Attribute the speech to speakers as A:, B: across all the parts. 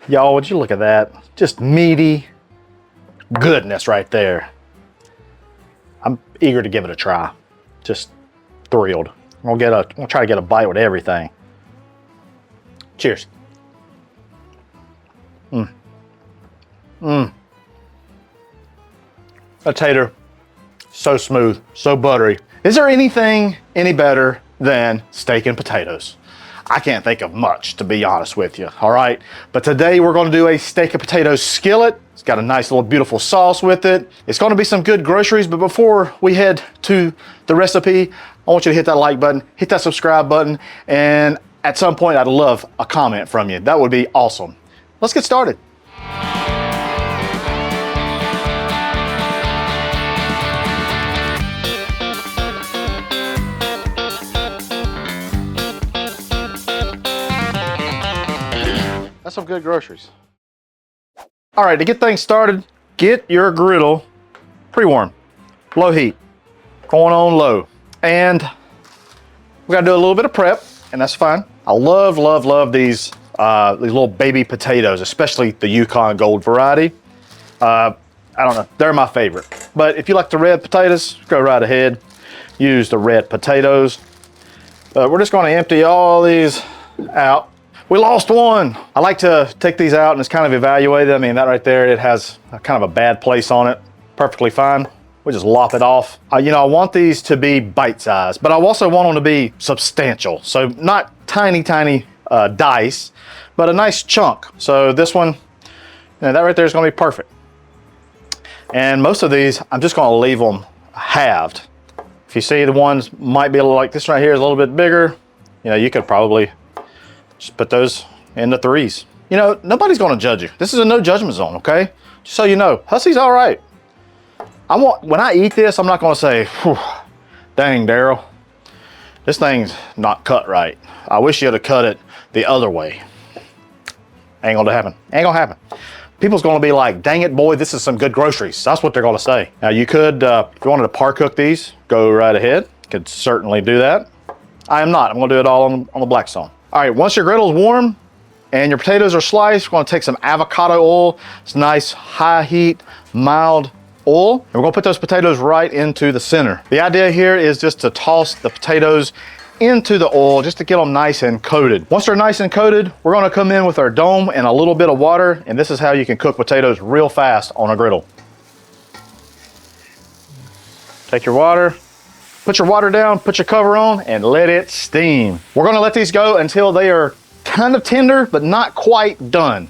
A: Y'all, would you look at that? Just meaty goodness right there. I'm eager to give it a try. Just thrilled. I'm gonna try to get a bite with everything. Cheers. A tater, so smooth, so buttery. Is there anything any better than steak and potatoes? I can't think of much, to be honest with you, all right? But today we're gonna do a steak and potatoes skillet. It's got a nice little beautiful sauce with it. It's gonna be some good groceries, but before we head to the recipe, I want you to hit that like button, hit that subscribe button, and at some point I'd love a comment from you. That would be awesome. Let's get started. That's some good groceries. All right, to get things started, get your griddle pre-warm, low heat, going on low. And we gotta do a little bit of prep, and that's fine. I love, love, love these little baby potatoes, especially the Yukon Gold variety. I don't know, they're my favorite. But if you like the red potatoes, go right ahead, use the red potatoes. But we're just gonna empty all these out. We lost one. I like to take these out and just kind of evaluate them. I mean, that right there, it has kind of a bad place on it. Perfectly fine. We just lop it off. You know, I want these to be bite-sized, but I also want them to be substantial. So not tiny, tiny dice, but a nice chunk. So this one, you know, that right there is gonna be perfect. And most of these, I'm just gonna leave them halved. If you see the ones might be a little like this right here is a little bit bigger, you know, you could probably just put those in the threes. You know, nobody's gonna judge you. This is a no judgment zone, okay? Just so you know, Hussey's all right. When I eat this, I'm not gonna say, dang, Daryl, this thing's not cut right. I wish you'd have cut it the other way. Ain't gonna happen, ain't gonna happen. People's gonna be like, dang it, boy, this is some good groceries. That's what they're gonna say. Now you could, if you wanted to par cook these, go right ahead. Could certainly do that. I am not, I'm gonna do it all on the Blackstone. All right, once your griddle's warm and your potatoes are sliced, we're gonna take some avocado oil. It's nice, high heat, mild oil. And we're gonna put those potatoes right into the center. The idea here is just to toss the potatoes into the oil just to get them nice and coated. Once they're nice and coated, we're gonna come in with our dome and a little bit of water, and this is how you can cook potatoes real fast on a griddle. Take your water, put your water down, put your cover on, and let it steam. We're gonna let these go until they are kind of tender, but not quite done.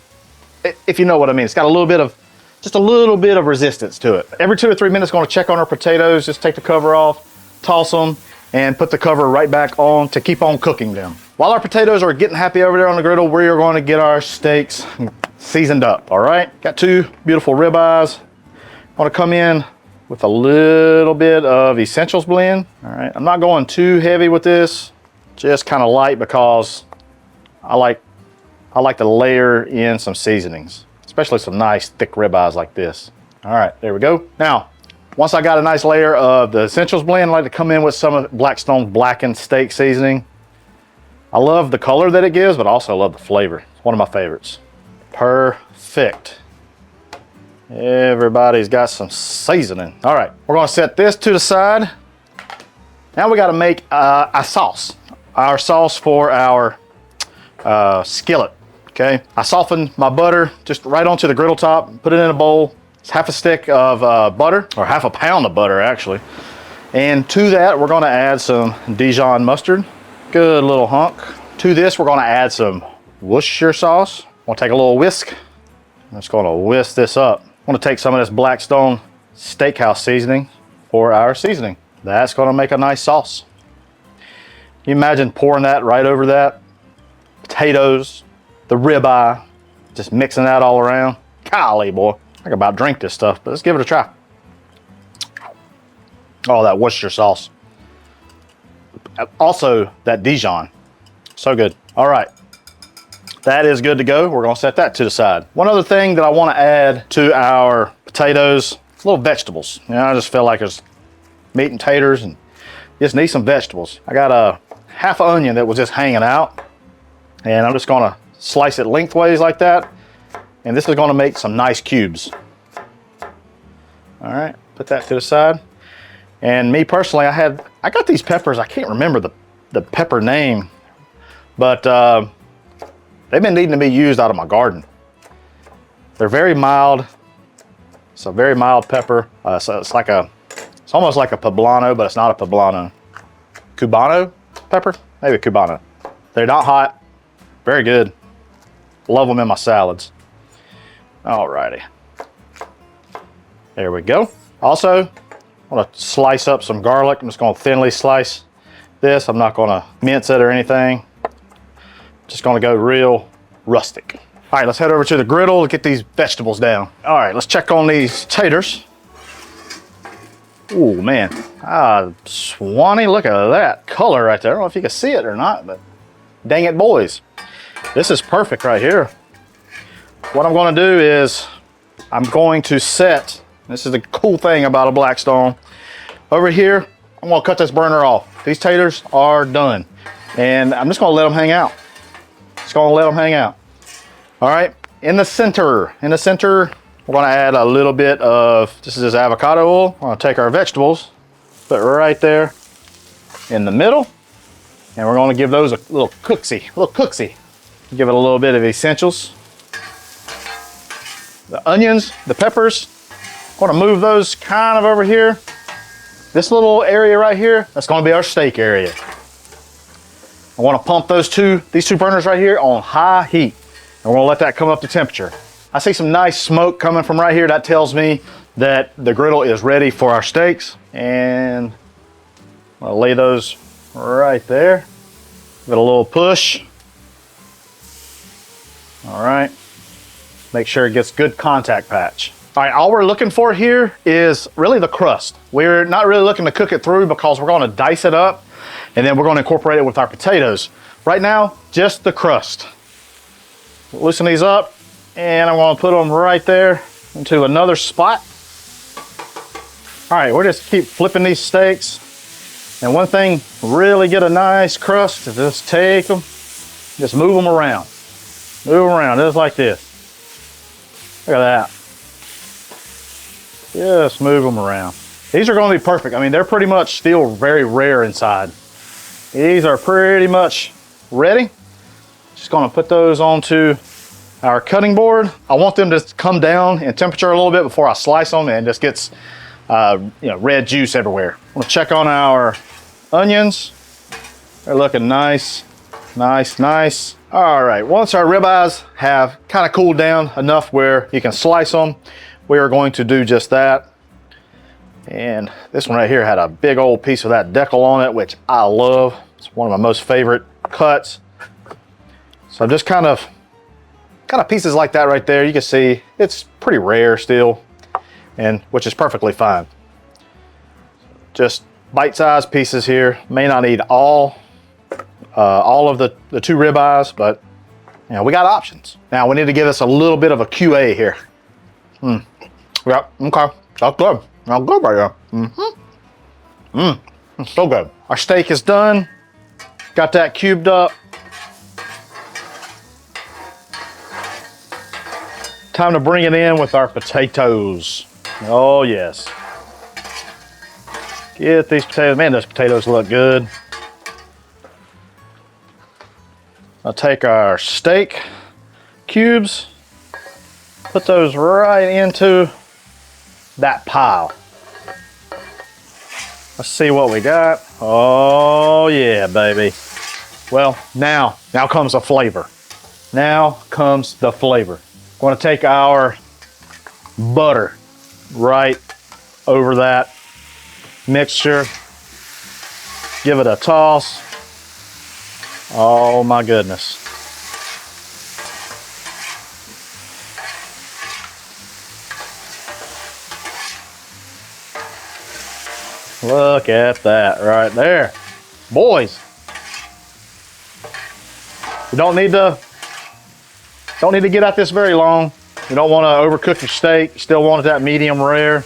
A: If you know what I mean. It's got a little bit of, just a little bit of resistance to it. Every 2 or 3 minutes, gonna check on our potatoes, just take the cover off, toss them, and put the cover right back on to keep on cooking them. While our potatoes are getting happy over there on the griddle, we are gonna get our steaks seasoned up, all right? Got 2 beautiful ribeyes. I'm gonna come in with a little bit of essentials blend. All right, I'm not going too heavy with this, just kind of light because I like to layer in some seasonings, especially some nice thick ribeyes like this. All right, there we go. Now, once I got a nice layer of the essentials blend, I like to come in with some of Blackstone Blackened steak seasoning. I love the color that it gives, but I also love the flavor. It's one of my favorites. Perfect. Everybody's got some seasoning. All right, we're gonna set this to the side. Now we gotta make a sauce. Our sauce for our skillet, okay? I softened my butter just right onto the griddle top, put it in a bowl. It's half a stick of butter, or half a pound of butter actually. And to that, we're gonna add some Dijon mustard. Good little hunk. To this, we're gonna add some Worcestershire sauce. We'll take a little whisk. I'm just gonna whisk this up. I'm gonna take some of this Blackstone Steakhouse seasoning for our seasoning. That's gonna make a nice sauce. Can you imagine pouring that right over that? Potatoes, the ribeye, just mixing that all around. Golly, boy, I can about drink this stuff, but let's give it a try. Oh, that Worcestershire sauce. Also, that Dijon, so good. All right. That is good to go. We're gonna set that to the side. One other thing that I wanna add to our potatoes, little vegetables. You know, I just feel like there's meat and taters and just need some vegetables. I got a half onion that was just hanging out, and I'm just gonna slice it lengthways like that And this is gonna make some nice cubes. All right, put that to the side. And me personally, I got these peppers. I can't remember the pepper name, but they've been needing to be used out of my garden. They're very mild. It's a very mild pepper. So it's almost like a poblano, but it's not a poblano. Cubano pepper? Maybe Cubano. They're not hot. Very good. Love them in my salads. Alrighty. There we go. Also, I'm gonna slice up some garlic. I'm just gonna thinly slice this. I'm not gonna mince it or anything. Just gonna go real rustic. All right, let's head over to the griddle to get these vegetables down. All right, let's check on these taters. Ooh, man. Swanee, look at that color right there. I don't know if you can see it or not, but dang it, boys. This is perfect right here. What I'm gonna do is I'm going to set, this is the cool thing about a Blackstone. Over here, I'm gonna cut this burner off. These taters are done. And I'm just gonna let them hang out. Just gonna let them hang out. All right, in the center, we're gonna add a little bit of, this is just avocado oil. I'm gonna take our vegetables, put it right there in the middle, and we're gonna give those a little cooksy. Give it a little bit of essentials. The onions, the peppers, I'm gonna move those kind of over here. This little area right here, that's gonna be our steak area. I wanna pump these two burners right here on high heat. And we're gonna let that come up to temperature. I see some nice smoke coming from right here. That tells me that the griddle is ready for our steaks. And I'll lay those right there. Give it a little push. All right. Make sure it gets good contact patch. All right, all we're looking for here is really the crust. We're not really looking to cook it through because we're gonna dice it up and then we're gonna incorporate it with our potatoes. Right now, just the crust. Loosen these up, and I'm gonna put them right there into another spot. All right, we're just keep flipping these steaks. And one thing, really get a nice crust, is just take them, just move them around. Move them around, just like this. Look at that. Just move them around. These are gonna be perfect. I mean, they're pretty much still very rare inside. These are pretty much ready. Just gonna put those onto our cutting board. I want them to come down in temperature a little bit before I slice them, and just gets red juice everywhere. I'm gonna check on our onions. They're looking nice, nice, nice. All right, once our ribeyes have kind of cooled down enough where you can slice them, we are going to do just that. And this one right here had a big old piece of that decal on it, which I love. It's one of my most favorite cuts. So just kind of pieces like that right there. You can see it's pretty rare still, and which is perfectly fine. Just bite-sized pieces here. May not need all of the two ribeyes, but we got options. Now we need to give this a little bit of a QA here. Yeah, okay, that's good. That's good right there. It's so good. Our steak is done. Got that cubed up. Time to bring it in with our potatoes. Oh yes. Get these potatoes. Man, those potatoes look good. I'll take our steak cubes, put those right into that pile. Let's see what we got. Oh yeah, baby. Well, now comes the flavor. Now comes the flavor. I'm gonna take our butter right over that mixture. Give it a toss. Oh my goodness. Look at that right there. Boys, you don't need to get at this very long. You don't want to overcook your steak. You still want it that medium rare.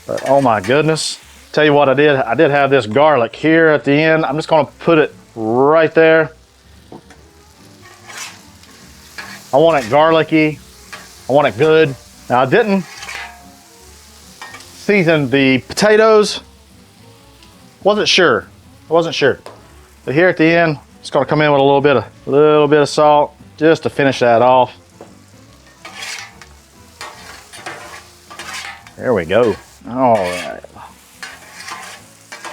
A: But oh my goodness. Tell you what I did have this garlic here at the end. I'm just gonna put it right there. I want it garlicky. I want it good. Now I didn't season the potatoes. Wasn't sure. But here at the end, it's gonna come in with a little bit of salt just to finish that off. There we go. All right.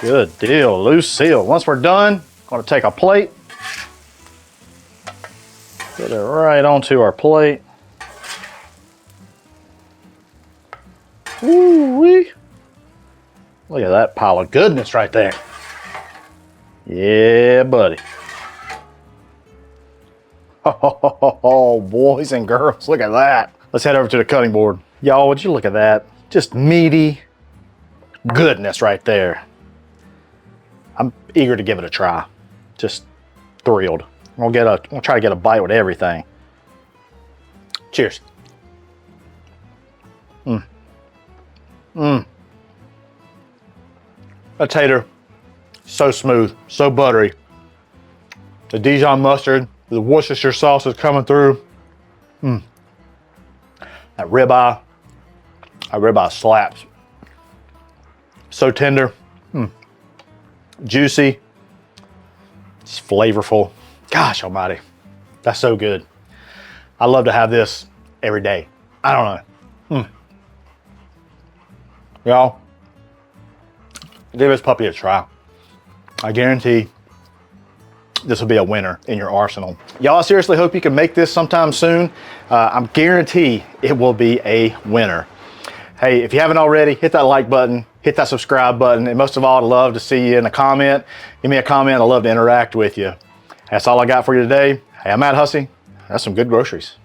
A: Good deal, loose seal. Once we're done, I'm gonna take a plate, put it right onto our plate. Woo-wee. Look at that pile of goodness right there. Yeah, buddy. Oh, boys and girls, look at that. Let's head over to the cutting board. Y'all, would you look at that? Just meaty goodness right there. I'm eager to give it a try. Just thrilled. I'm gonna try to get a bite with everything. Cheers. A tater, so smooth, so buttery. The Dijon mustard, the Worcestershire sauce is coming through. That ribeye slaps. So tender, juicy, it's flavorful. Gosh almighty, that's so good. I love to have this every day. I don't know. Y'all, give this puppy a try. I guarantee this will be a winner in your arsenal. Y'all, I seriously hope you can make this sometime soon. I guarantee it will be a winner. Hey, if you haven't already, hit that like button, hit that subscribe button, and most of all, I'd love to see you in a comment. Give me a comment, I'd love to interact with you. That's all I got for you today. Hey, I'm Hussey. That's some good groceries.